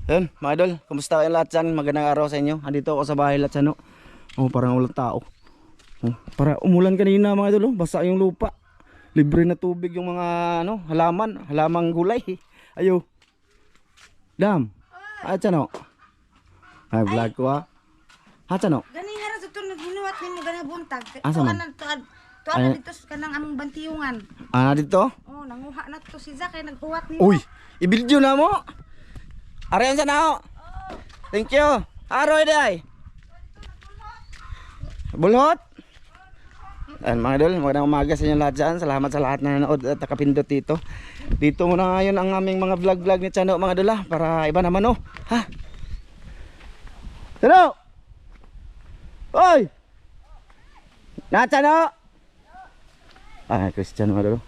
Ayun, mga idol, kumusta kayong lahat dyan? Magandang araw sa inyo. Andito ako sa bahay lahat no. Oh, parang walang tao. Oh, para umulan kanina mga idol, oh. Basa yung lupa. Libre na tubig yung mga halamang gulay. Ayo. Dam. Acha no. Ay vlog ko ha. Acha no. Gani hara sa to naghinuwat nimo gana buntag. Asa man? Tuan dito kanang among bantiyungan. Dito? Oh, nanguha na to si Zak kay naghuwat nimo. Uy, i-video na mo. Arayan sa nao. Thank you. Aroy day. Bulhot. Ayan mga idol, magandang umaga sa inyo lahat dyan. Salamat sa lahat na nanood at nakapindot dito. Dito muna ngayon ang aming mga vlog ni Chano mga idol para iba naman ha. Chano! Oy! Na Chano! Christian mga idol.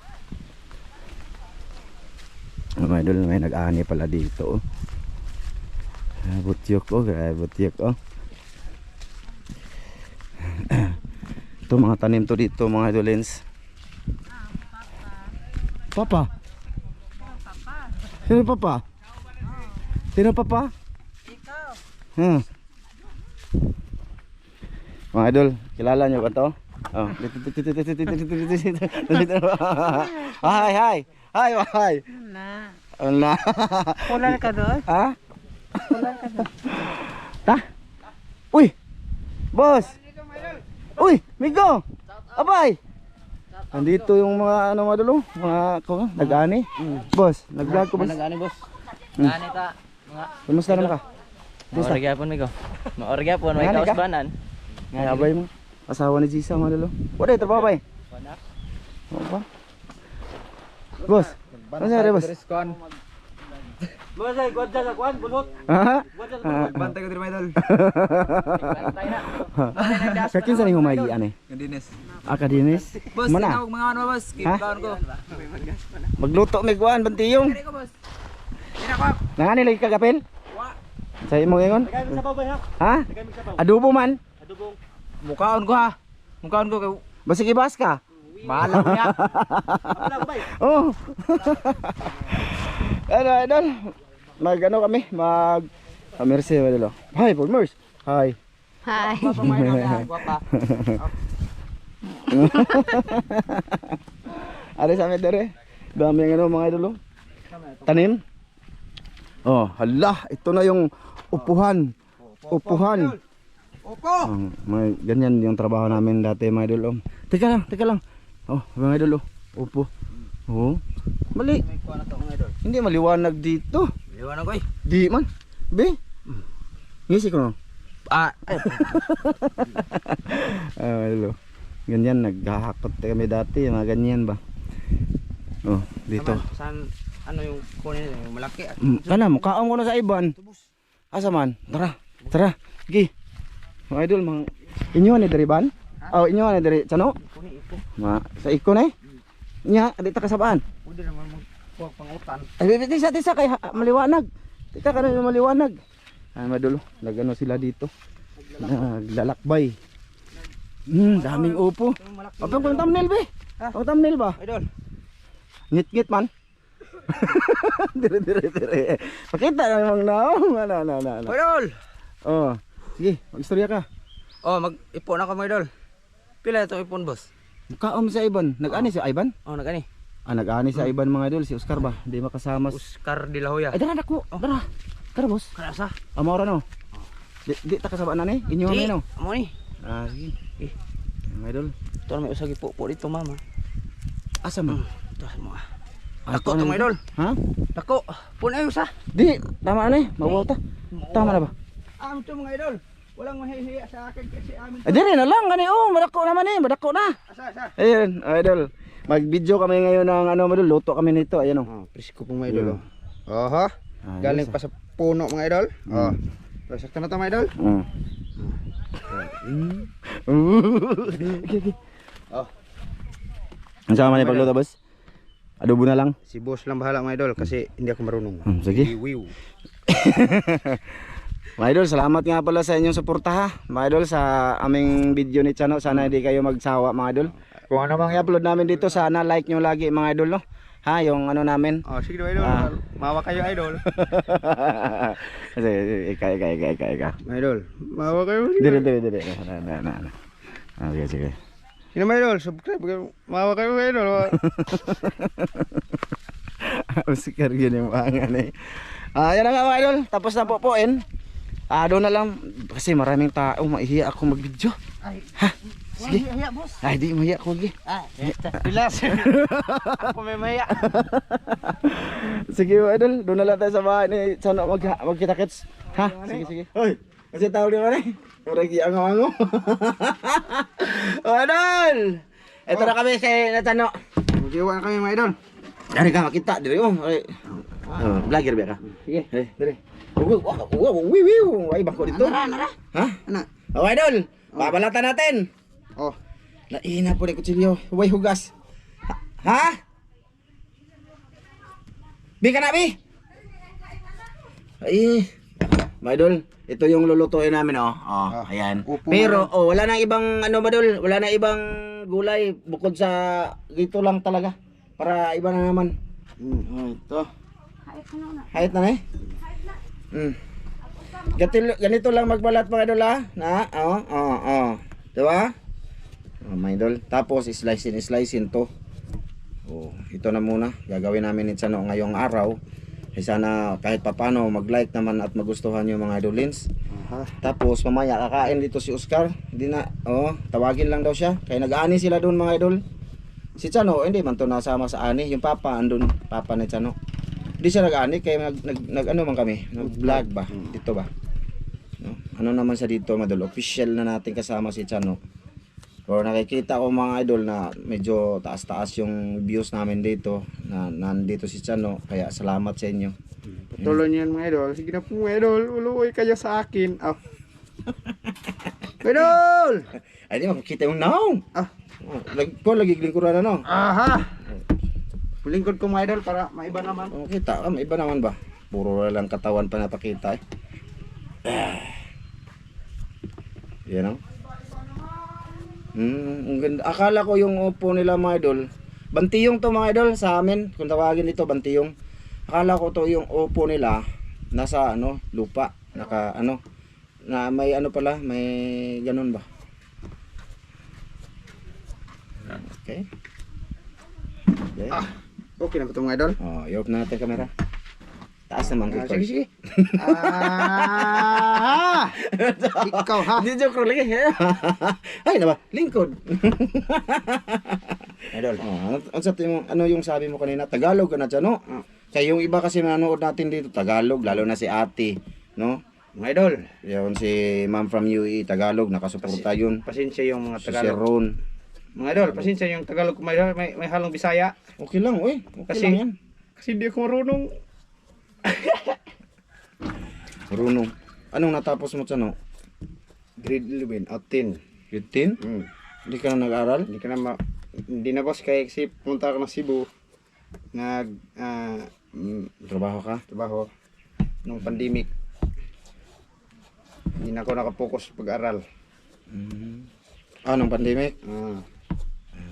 Mga idol, may nag-ani pala dito butyok butyok ito mga tanim to dito mga idolens. Papa? Sino papa? Sino papa? Ikaw. Mga idol, kilala nyo ba to? Oh. Hi. Wala. Wala ka doon? Ha? Ta? Uy! Boss! Uy! Migo! Abay! Andito yung mga mga dulo, mga nag-ani. Boss, nag-vlog ko boss. Nag-ani boss. Nag-ani ta. Kumusta naman ka? Maorgyapon mi ko. Maorgyapon may kausbanan. Abay mo. Asawa ni Jisa mga dulo. Wala trabaho ba eh? Wala. Boss. Ano sa'yo boss? Boss ay gwadja sa kwan bulhot. Ha? Bantay ko diri may dol. Bantay na. Kakin sa ning humagi ane? Kadines. Kadines? Boss, Mana? tinawag mga ano boss, kikaon ko. Magluto may kuan bantiyong. Diri ko boss. Ina ko. Nangani lagi kagapil? Wa. Sa imo ingon? Tagay mi sabaw ba ha? Ha? Adobo man. Adubong. Mukaon ko ha. Mukaon ko kay Basig ibas ka. bahala ko ya. Oh. Idol. Mag-ano kami? Mercy idol. Hi, Paul Mers. Hi. Hi. Guwapa. Ari sa amin dere. Dami ng mga idol. Tanim. Oh, hala, ito na yung upuhan. Upuhan. Opo. May ganyan yung trabaho namin dati mga idol. Teka lang. Oh, mga idol. Upo. Oh. Mali. May kuan na to mga idol. Hindi maliwanag dito. Liwanag ko eh. Di man. Be. Ngisi ko no. Idol. Ganyan naghahakot kami dati, mga ganyan ba. Oh, dito. Saan ano yung kunin yung malaki? Kana mukhaon ko na sa iban. Asa man? Tara. Gi. Mga idol, inyo ni diri ban? Oh, inyo ni diri Chano? Sa iko na eh. Nya, di ta kasabaan. Pwede naman magkuha pangutan. Ay, tisa kay maliwanag. Tika ka na maliwanag. Ay, madulo. Nagano sila dito. Naglalakbay. Daming upo. Apang kung thumbnail be? Ang thumbnail ba? Idol. Ngit man. Dire. Pakita na mang naong. Ano. Idol. Oh, sige, mag-istorya ka. Oh, mag-ipon ako mga idol. Pila itong ipon boss? Kaom sa Iban. Nag-ani si Iban? Oh, nag-ani. Nag-ani sa Iban mga idol. Si Oscar ba? Hindi makasama. Oscar de la Hoya. Ay, dara nako. Dara. Tara boss. Karasa? Amora no. Di ta kasabaan na ni. Inyo Di, no. amo ni. Sige. Mga idol. Ito na may usagi po dito mama. Asa mo? Ito sa mga. Dako to mga idol. Ha? Dako. Punay usa. Di, tama na eh. Mawaw ta. Tama na ba? Ito mga idol. Walang mahihiya sa akin kasi amin. Dire na lang gani madako naman eh. Madako na. Asa. Ayun, idol. Mag-video kami ngayon ng madul. Luto kami nito. Ayan oh. Presko po mga idol. Oho. Galing pa sa puno mga idol. Oh. Sakto na to mga idol. Okay. Oh. Ang sama ni pagluto boss? Adobo na lang. Si boss lang bahala mga idol kasi hindi ako marunong. Sige. Wiw. Mga idol, salamat nga pala sa inyong suporta ha. Mga idol, sa aming video ni Chano. Sana hindi kayo magsawa mga idol. Kung ano mang i-upload namin dito, sana like nyo lagi mga idol no. Ha, yung ano namin. Oh, sige mga idol. Ah. Mawa kayo idol. Kasi, ika. Mga idol, mawa kayo. Dire. Na. Okay, sige. Sino mga idol, subscribe kayo. Mawa kayo mga idol. Usikar yun yung mga eh. Yan na nga mga idol. Tapos na pupuin. Doon na lang. Kasi maraming tao. Maihiya ako mag-video. Ay. Ha? Sige. Hiya, boss. Ay, di mahiya ako lagi. Pilas. Ako may maya. Sige mga idol. Doon na lang tayo sa bahay ni Chano magkita-kits. Ha? Sige. Hoy! Kasi tao di ba rin? Maragi ang ango. Oh, idol! Ito na kami sa Chano. Magkiwa na kami mga idol. Dari ka makita diri mo. Vlogger ba ka? Sige. Diri. Wiw. Ay bangko dito. Nara. Ha? Ano? Oh, idol. Babalatan natin. Oh. Naina po ni kutsilyo. Huwag hugas. Ha? Bi ka na, Bi? Ay. Mga idol, ito yung lulutuin namin, oh. Ayan. Upo Pero, wala na ibang, ano, Madol, wala na ibang gulay bukod sa dito lang talaga. Para iba na naman. Ito. Kahit na eh. Ganito lang magbalat mga idol, ha? Na, diba? Mga idol. Tapos, slice-in to. Ito na muna. Gagawin namin ni Chano ngayong araw. Sana kahit papano mag-like naman at magustuhan yung mga idolins. Tapos mamaya kakain dito si Oscar. Hindi na, tawagin lang daw siya. Kaya nag-ani sila doon mga idol. Si Chano, hindi man to nasama sa ani. Yung papa, andun, papa ni Chano. Hindi siya nag-ani, kaya nag-ano man kami. Nag-vlog ba? Dito ba? No? Ano naman siya dito mga idol. Official na natin kasama si Chano. Or nakikita ko mga idol na medyo taas-taas yung views namin dito. Na nandito si Chano. Kaya salamat sa inyo. Patuloy niyo yan mga idol. Sige na po mga idol. Uluoy kayo sa akin. Idol! Ay di makikita yung naong. Lagi lingkuran na no. Aha! Lingkod ko mga idol para maiba naman. Kita may iba naman ba? Puro lang katawan pa napakita eh. Yan o. Ang ganda. Akala ko yung upo nila mga idol. Bantiyong to mga idol sa amin. Kung tawagin ito bantiyong. Akala ko to yung upo nila nasa lupa. Naka na may pala, may ganun ba? Okay. Okay na ba ito mga idol? I-off na natin kamera. Taas naman record. Sige. Ikaw ha. Hindi joke ro lagi. Ay na ba? Lingkod. Idol. Ano yung sabi mo kanina? Tagalog ka na dyan, no? Kaya yung iba kasi manonood natin dito Tagalog, lalo na si Ate, no? Mga idol. Yun si Ma'am from UAE Tagalog, nakasuporta yun. Pasensya yung mga Si Tagalog. Sir Ron. Mga idol, pasensya yung Tagalog ko mga idol. May halong Bisaya. Okay lang, oy. Okay Kasi- lang yan. Kasi hindi ako marunong. Marunong. Anong natapos mo no? Grade 11 out 10. Grade 10? Hindi ka na nag-aral? Hindi na boss kasi pumunta ako ng Cebu. Trabaho ka? Trabaho nung pandemic. Hindi na ako nakapokus pag-aral. Nung pandemic? Ah,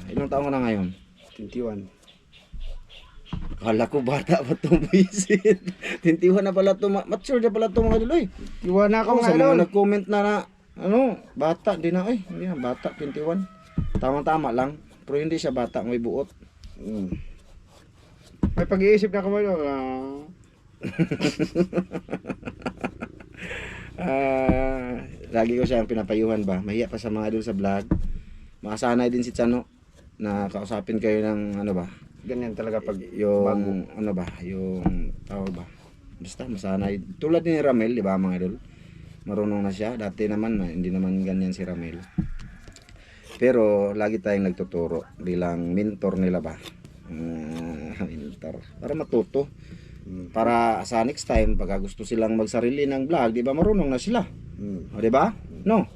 Ilang taon ka na ngayon? 21. Akala ko bata pa itong visit. Tintiwan na pala ito. Mature na pala ito mga idol. Iwan na ako Sa mga idol. mga nag-comment na bata. Hindi na hindi na bata. 21. Tama-tama lang. Pero hindi siya bata. May buot. May pag-iisip na ako mga idol. Lagi ko siyang pinapayuhan ba. Mahiya pa sa mga idol sa vlog. Makasanay din si Chano na kausapin kayo ng Ganyan talaga pag yung bago. yung tawag ba. Basta masanay. Tulad ni Ramel, di ba mga idol? Marunong na siya. Dati naman, hindi naman ganyan si Ramel. Pero lagi tayong nagtuturo bilang mentor nila ba. Mentor. Para matuto. Para sa next time, pagka gusto silang magsarili ng vlog, di ba marunong na sila? O di ba? No?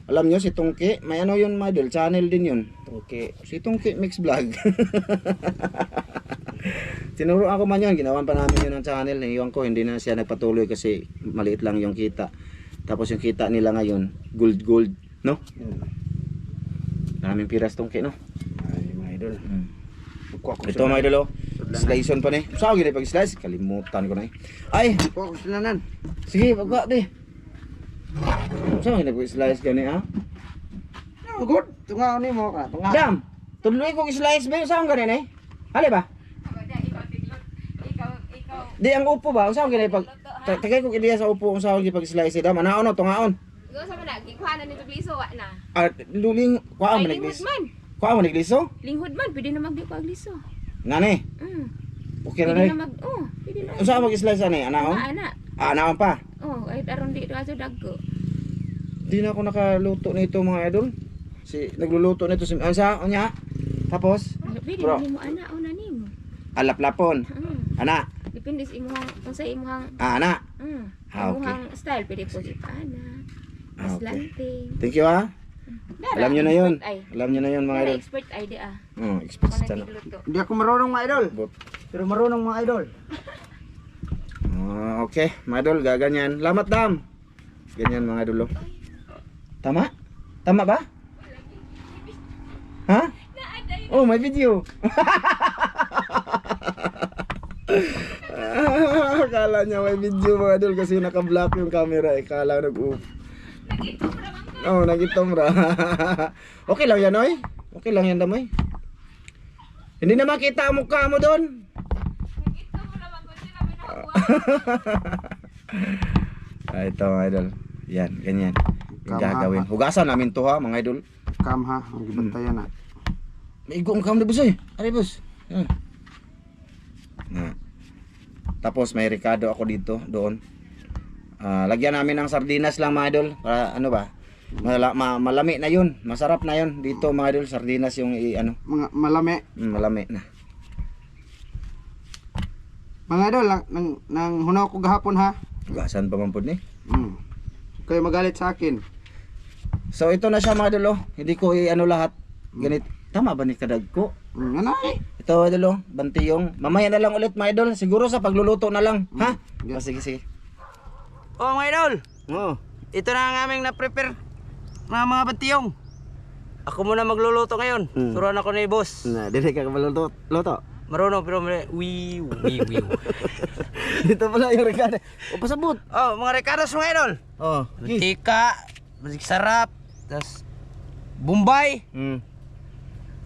Alam nyo, si Tungki, may yun mga idol, channel din yun. Okay. Si Tungki Mix Vlog. Tinuro ako man yun, ginawan pa namin yun ng channel. Iwan ko, hindi na siya nagpatuloy kasi maliit lang yung kita. Tapos yung kita nila ngayon, gold, no? Maraming piras Tungki, no? Ay mga idol. Ito mga idol, Sliceon pa ni. Saan gini pag slice? Kalimutan ko na eh. Ay, Focus na nan. sige, pagka di. Saan gini pag slice gani ah? Good. Tungaw ni mo ka. Tungaw. Dam, tuloy ko slice ba? Saan gani ni? Hali ba? Di ang upo ba? Saan gini pag tagay ko ideya sa upo kung saan gini pag slice dam. Anaon no, tungaon. Go sa mana, gikuhanan nito gliso wa na. Ah, luling kuha Ay, mo linghod naglis. man. Kuha mo nagliso? Linghod man, pwede na magdi pa gliso. Ngani. Okay na Pwede ni. na mag, pwede na. Saan mag slice ani? Anaon? Ana. Ah, anaon pa. Ay aron di aso dagko. Di na ako nakaluto nito mga idol. Si nagluluto nito si ansa unya. Tapos Pwede Bro. na nimo ana una nimo. alaplapon. Ana. Depende sa imong kung sa imong Ana. Ah, okay. imong style pwede po si ana. Ah, okay. Slanting. Thank you ah. Alam niyo na 'yun. Ay. Alam niyo na 'yun mga idol. Expert idea. Expert Kung sa na. nagluto. Hindi ako marunong mga idol. But, Pero marunong mga idol. okay, mga idol, gaganyan. Lamat dam. Ganyan mga idol. Oh. Tama? Tama ba? Ha? Oh, may video. Akala niya may video mga idol kasi naka-block yung camera. Akala nag-off. Oh, nagitom ra. Okay lang yan, oy. Okay lang yan, damoy. Hindi na makita ang mukha mo doon. Ito mga idol. Yan, ganyan. Yung gagawin. Hugasan namin to ha, mga idol. Kam ha, ang gibantayan na. May igong kam na busoy. Ari bus. Tapos may Ricardo ako dito, doon. Lagyan namin ng sardinas lang mga idol. Para ano ba? Malami na yun. Masarap na yun. Dito mga idol, sardinas yung ano. Mga malami. Malami na. Mga idol, nang hunaw ko gahapon ha. Hugasan pa man po ni. Kayo magalit sa akin. So ito na siya mga idol. Oh. Hindi ko ano lahat. Ganit. Tama ba ni kadag ko? Nanay. Ito idol, oh, bantiyong. Mamaya na lang ulit mga idol. Siguro sa pagluluto na lang, ha? Yeah. Sige, sige. Oh mga idol, Oo. ito na ang aming na-prepare mga batiyong. Ako muna magluluto ngayon. Turuan ako ni boss. Na, dili ka maluto. Luto. Marunong pero wiw. Dito pala yung Ricardo. O pasabot. Oh, mga Ricardos mga idol. Oh. Mantika, masik sarap, tas Bombay,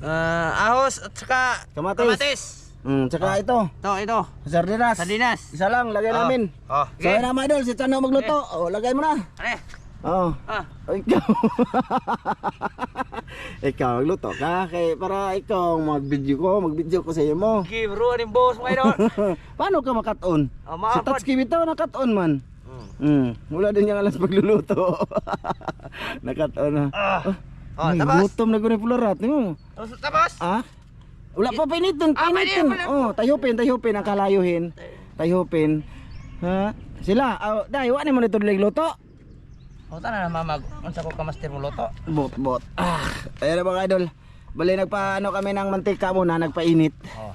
ahos at saka Kamatis. Tsaka ito. Ito. Sardinas. Sardinas. Isa lang, lagay namin. Oh, So okay. na mga idol, si Chano magluto. Oh, lagay mo na. Ano? Oo. Ah. Oh, ikaw. Ikaw magluto ka kay para ikaw mag-video ko sa iyo mo. Okay, bro, aning boss mga idol. Paano ka makaton? Si Maapod. Tatsuki bitaw nakaton man. Wala din yung alas pagluluto. Nakaton na. Ay, tapos? gutom na ko ni Pularat mo. Tapos? Ah? Wala pa painitin, painitin. Oh, tayupin ang kalayuhin. Tayupin. Ha? Sila, dai wa ni mo nito luto. Huwag na mamag. Unsa ko ka-master mo luto? Bot. Ayan na mga idol. Bali nagpaano kami ng mantika muna, nagpainit. Oh.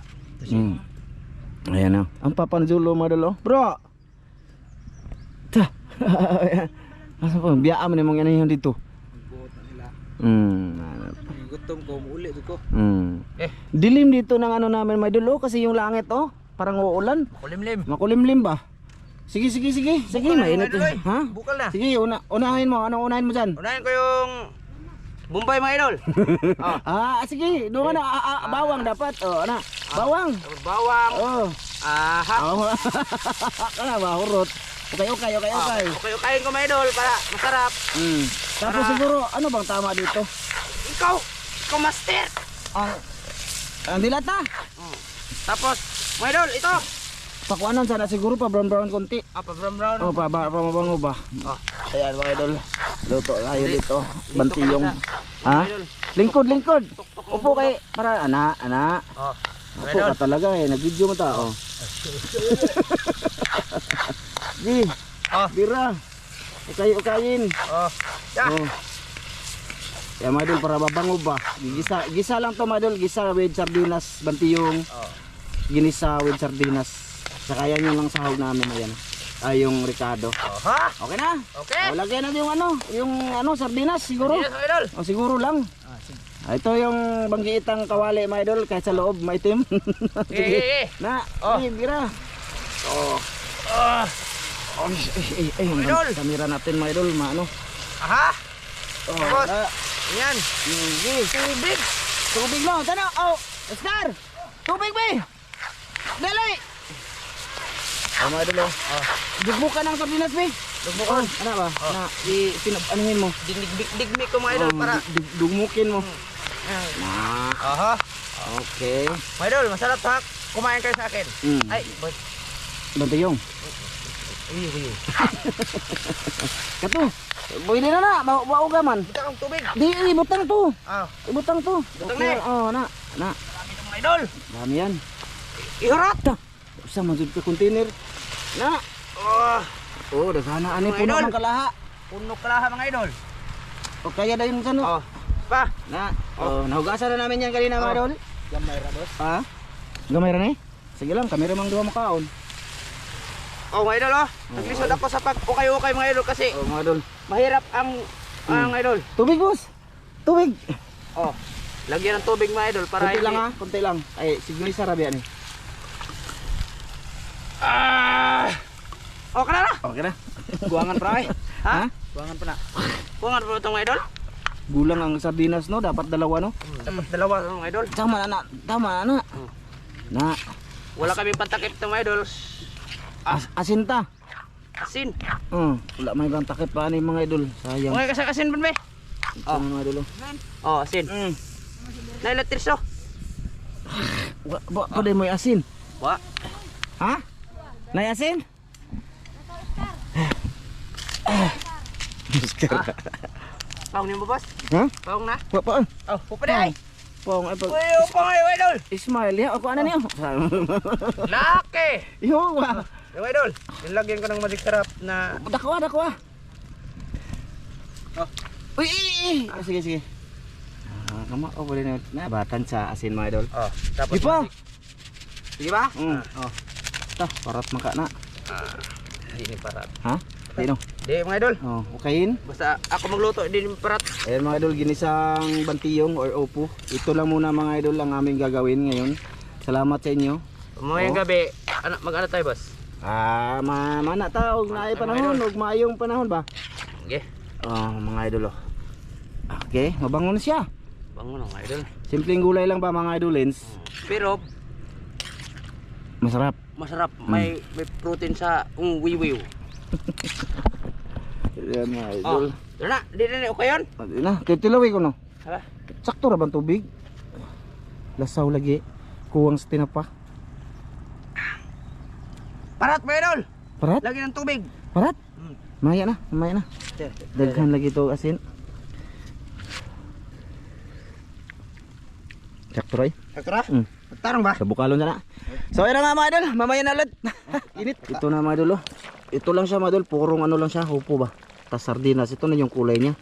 Ayan na. Ang papanzulo mga idol. Bro. Ta. Asa po, biyaan mo namang yan dito. Gutom ko, uli ko. Dilim dito ng ano namin mga idol kasi yung langit parang uulan. Kulimlim. Makulimlim ba? Sige, mainit. Ha? Bukal na. Sige, unahin mo. Anong unahin mo dyan? Unahin ko yung Bombay mga idol. Sige. Doon na. Bawang dapat. Bawang. Tapos bawang. Aha. Kana ba? Hurot. Okay. Okay ko mga idol para masarap. Tapos siguro, ano bang tama dito? Ikaw master. Ang dilata. Tapos mga idol, ito. Pakuanan sana siguro pa brown konti. Brown. Pa mabango ba? Ayan mga idol. Luto tayo dito. Bantiyong. Ha? Lingkod. Upo kay para ana. Upo ka talaga nag-video mo ta. Di. Bira. Ukay-ukayin. Ya mga idol para babango ba? Gisa lang to mga idol. Gisa with sardinas, bantiyong. Ginisa with sardinas. Saka yan yung lang sahog namin ayan. Yung Ricardo. Okay na? Okay. Lagyan natin yung sardinas siguro. Yes, mga idol. Siguro lang. Ito yung banggiitang kawali mga idol, kahit sa loob maitim. Eh. Na, Oh. bira. Oh. Yung Idol. kamera natin mga idol, maano. Aha. Oh, Tapos. na. Yan. Sige. Tubig. Tubig mo, tano. Oh, Oscar. Tubig ba? Dali. Oh, mga idol. Oh. Dugbukan ng sardinas, be. Dugbukan. Ano ba? Na, anuhin mo. Digmik ko mga idol para. Dugmukin mo. Nah, Aha. okay. Mga idol, masarap ha. Kumain kayo sa akin. Ay, boy. Bantayong. Uy. Kato. Pwede na. Bao ka man. Kita kang tubig. Di, ibutang to. Ah. Ibutang to. Butang Okay, na. oh, na. Dami ng mga idol. Dami yan. Iharap. Ta. Sa majud ka container. Na. Oh. Oh, daghana ani Mga puno idol. ng kalaha. Puno kalaha mga idol. O kaya dayon sa no. Oh. Pa. Na. Oh, nahugasan na namin yan kanina mga idol. Gamay ra boss. Ha? Gamay ra ni? Sige lang, kami ramang duha makaon. Oh mga idol oh. Naglisod ako sa pag-ukay-ukay mga idol kasi Oh, mga idol. mahirap ang idol. Tubig, boss. Tubig. Oh. Lagyan ng tubig mga idol para Konti lang ha, konti lang. Ay, sige sa rabi ani. Okay na na. Okay na. Kuwangan pa ay. Ha? Kuwangan pa na. Kuwangan pa itong mga idol. Gulang ang sardinas no, dapat dalawa no. Dapat dalawa mga idol. Tama na, tama na. Na, Wala kaming pantakip ng mga idol. asinta. Asin. Wala may ibang takip pa ni mga idol. Sayang. Okay kasi asin pa ba? Oh, mga idol. Oh, asin. Nailatris oh. Pwede mo asin. Wa. Ha? Nay asin? Paong niyo ba boss? Ha? Paong na? Pa. Oh, pupa na ay. Pong ay pag Uy, upang ay idol. Ismail ya, ako ano niyo? Laki. Yo, wa. Yung idol, nilagyan ko ng magic sarap na Dakwa. Oh. Uy, sige, sige. Kama, pwede na batan sa asin mga idol. oh, tapos Di pa. magic. Sige ba? Oh. Ta, parat maka na. Hindi ni parat. Ha? Di no. Di mga idol. Oh, okayin. Basta ako magluto, hindi ni parat. Ayan mga idol, ginisang bantiyong or opo. Ito lang muna mga idol ang aming gagawin ngayon. Salamat sa inyo. Mamayang gabi, mag-ano tayo boss? Mana ta og naay panahon, og maayong panahon ba? Okay. Oh, mga idol oh. Okay, mabangon siya. Bangon mga idol. Simpleng gulay lang ba mga idolins? Pero Masarap. masarap, may protein sa wiwiw. Ayan mga Oh, idol. doon na, di na okay yun. Adi na, titilaway ko no. Hala. Sakto ra bang tubig? Lasaw lagi. Kuwang sa tinapa. Parat mga idol, Parat? lagi ng tubig. Parat? Maya na. Daghan lagi to asin. Sakto ray. Saktura? Tarong ba? Sa bukalon sana. So ayun na nga mga idol, mamaya na ulit. Init. Ito na mga idol oh. Ito lang siya mga idol, purong ano lang siya, hupo ba? Tas sardinas, ito na yung kulay niya.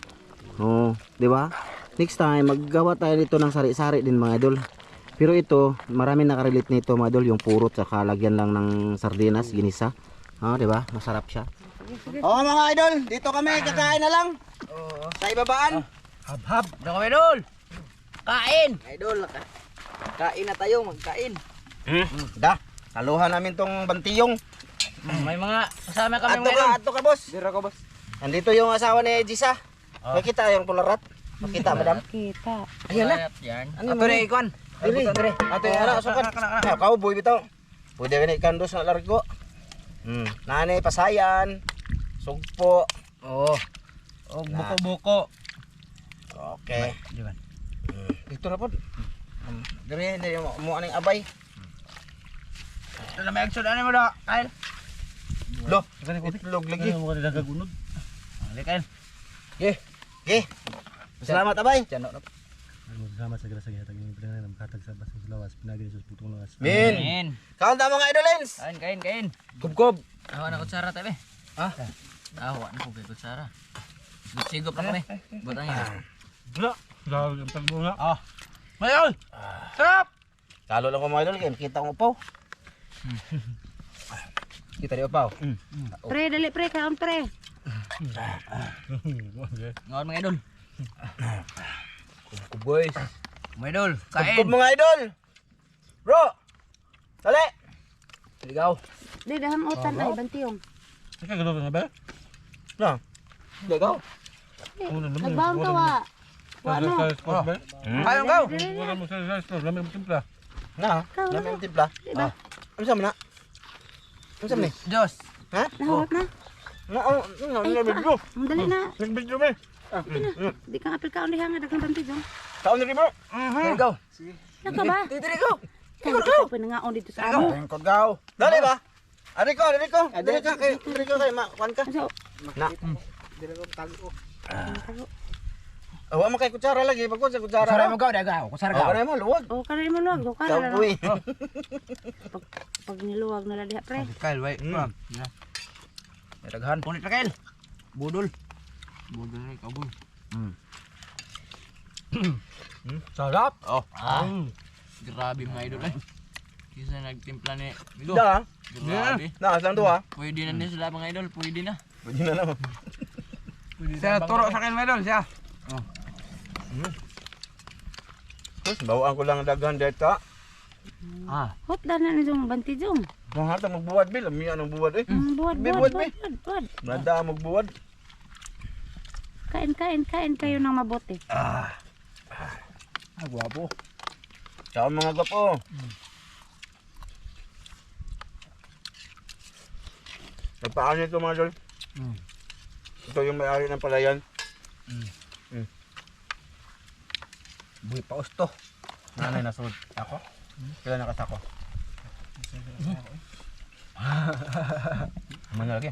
Oh, di ba? Next time maggawa tayo nito ng sari-sari din mga idol. Pero ito, marami nakarelate nito mga idol, yung purot saka lagyan lang ng sardinas, ginisa. Oh, di ba? Masarap siya. Oh mga idol, dito kami kakain na lang. Sa ibabaan. Hab-hab. Diyan kami idol. Kain. Idol, kain na tayo, magkain. Da, haluhan namin tong bantiyong. May mga kasama kami mga idol. Ato ka boss. Dira ko boss. Nandito yung asawa ni Jisa. Makita yung tularat. Makita madam. Kita. Ayan na. Yan. Ano Ato na ikon. Dili. Ato yung ana sukan. Ah, cowboy bitaw. Pwede ni kandos na largo. Nani pasayan. Sugpo. Oh. Og buko-buko. Okay. Di ba? Dito na pod. Dire na yung mo aning abay. Ito na may action ano mo da. Kain. Lo, itlog lagi. Mo kada kagunod. Ali kain. Okay. Salamat abay. Salamat sa grasa gihatag ning pinangan makatag sa basang lawas pinagi sa putong lawas. Min. Kain. Kaunta mga idolens. Kain. Kubkob. Awa na kutsara tayo. Ha? Awa na ko kay kutsara. Sigop na kami. Butang yan. Wala, lalo ang tagbunga. Oh. Mayon. Sarap. Talo lang ko mga idol, kaya makita ko upaw. Kita di upaw. Pre, dali pre, kaon pre. Ngayon mga idol. Boys. Mga idol, kain. Kubkob mga idol. Bro. Dali. Ligaw. Di dahang utan ay bantiyong. Ika galo na ba? Na. Ligaw. Nagbaon ka wa. Wa no. Ayong gaw. Wala mo sa store, lamig mo timpla. Na. Lami ang timpla. Diba? Ano sa mana? Ano sa mana? Diyos. Ha? Nahawat na. Na, video. Ang dali na. Nag-video me. Di ka apil ka undi hanga daghang bantiyong. Kaon na rin bro. Ligaw. Naka ba? Dito ko. Kaya ikaw pinangaon dito sa amo. Tengkod gaw. Dali ba? Ari ko. Dali ko kay kuan ka. So, Na. Awa mo kay kutsara lagi pag sa kutsara. Kutsara mo gaw, dagaw. Kutsara Awa gaw. na mo luwag. o kanay mo luwag, do ka na. Kapoy. Pag niluwag na diha pre. Kail, wait. May daghan. Punit na kail. Budol. Budol na kabul. Sarap. Oh. Grabe mga idol eh. Kisa nagtimpla ni Migo. Da. Grabe. Na, sang tuwa. Pwede na din sila mga idol, pwede na. Pwede na naman. Siya turo sa akin mga idol, siya. Terus bawaan ko lang ang daghan dito. Hot da na ni jong bantiyong. Mga hata magbuwad bil, ami anong buwad eh. Buwad, May buwad, buwad, buwad. Nada magbuwad. Kain kayo ng mabuti. Gwapo. Ciao mga gapo. Nagpaan ito mga dol. Ito yung may-ari ng palayan. Buhay paus to. Nanay nasud. Ako? Kailan nakasako? Mana lagi?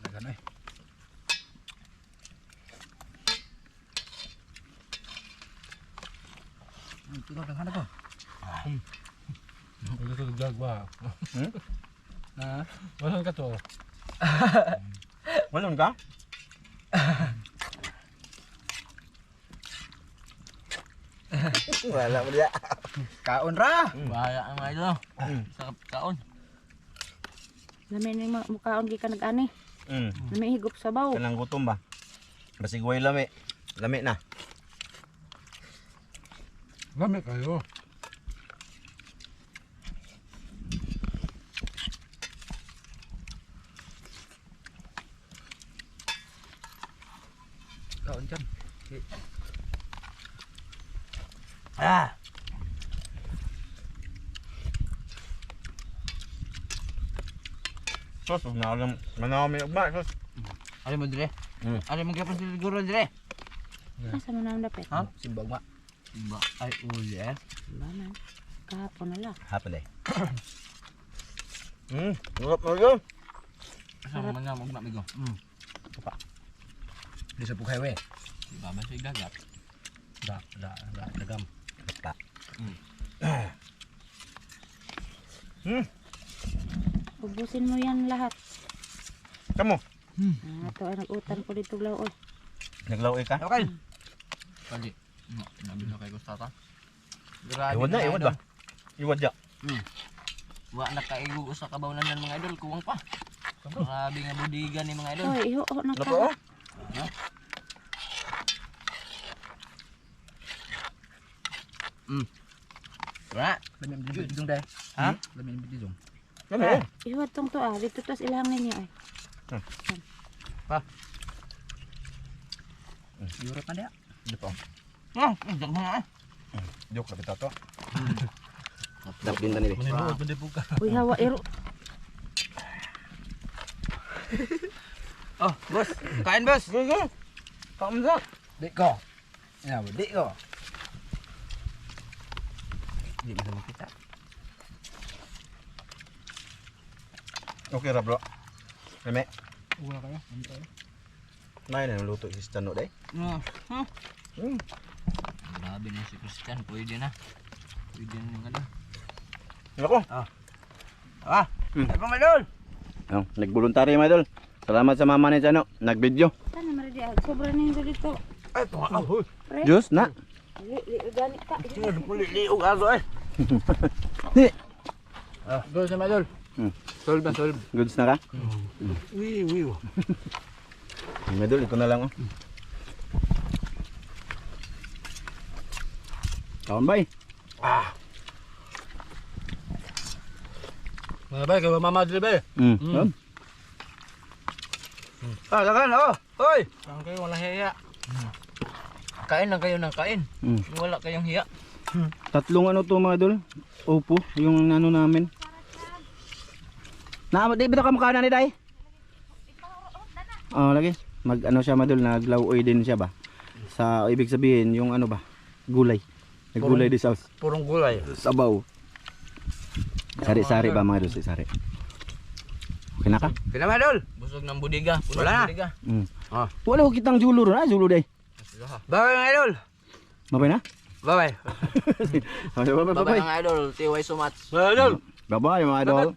Dagan eh. Tingnan dagan ako. Wala sa gagwa. Na, Walang ka to. Walon ka? Wala mo dia. kaon ra. Bahaya ang mga idol. Sakap kaon. Lami ni mukhaon gi ka nag-ani. Mm. Lami higop sa baw. Kanang gutom ba? Basig way lami. Lami na. Lamig kayo. Kaon dyan. Sos, na alam. Manaw may ugma. Sos. Ari mo dire. Ari mo gyapon siguro dire. Asa man ang dapit? Ha? Simbag ba? Simbag. Ay uli eh. Ba man. Kahapon na lang. Hapon eh. Ngap mo yun. Asa man nga magna migo. Pa. Di sa pughay we. Di ba masig dagat. Dagam. Pa. Ubusin mo yan lahat. Kamu. Ito ay nag-utan ko dito glaw oy. Naglaw ka? Okay. Kali. Nabi na kay Gustata. Grabe. Iwad na, iwad ba? Iwad ya. Wa na kaigo sa kabawlan ng mga idol kuwang pa. Grabe nga budigan ni mga idol. Oy, iho na Napo ka. oh. Wala. Lamang bidong dai. Ha? Lamang bidong. Ano eh? Iho tong to dito tas ilang ninyo ay. Yura pa dia. Dito. Ah, dag mga. Joke lang ito to. Dapat din tani. Maninuod, mandipog ka. Uy hawa iro. Oh, boss. Kain boss. Sige. Kamu sa. Di ko. Ya, di ko. Di bisa makita. Okay ra bro. Lami. Wala kayo. Nay na luto si Stano day. Grabe na si Christian, pwede na. Pwede na yung ano. Nako. Ah, ay pamadol. Oh, nagboluntaryo mga idol. Salamat sa mama ni Chano, nag-video. Sana mara di sobra na yung dito. Ay, pangahoy. Diyos na. Li organic ka. Liog ago eh. Ni. Go sa madol. Solve na, solve. Goods na ka? Wiw. Mga idol, ito na lang oh. Kaon bay. Mga bay, kaya mamadali bay. Kaon. Lakan, oh. Hoy. Saan kayo walang hiya? Kain lang kayo ng kain. Wala kayong hiya. Tatlong ano to mga idol. Opo, yung ano namin. Di ba ito kamukha ni Day? Oh, lagi. Mag ano siya madol, naglaway din siya ba? Sa ibig sabihin yung ano ba? Gulay. Naggulay di sauce. Purong gulay. Sabaw. Sari-sari ba mga idol, sari. Okay na ka? Kinama, Idol. Busog ng budiga. Wala na. Budiga. Wala ko kitang julo ron, Julo Day. Bye-bye, mga Idol. Mabay na? Bye-bye. Bye-bye. Bye-bye mga idol. TY so much. Bye-bye mga idol.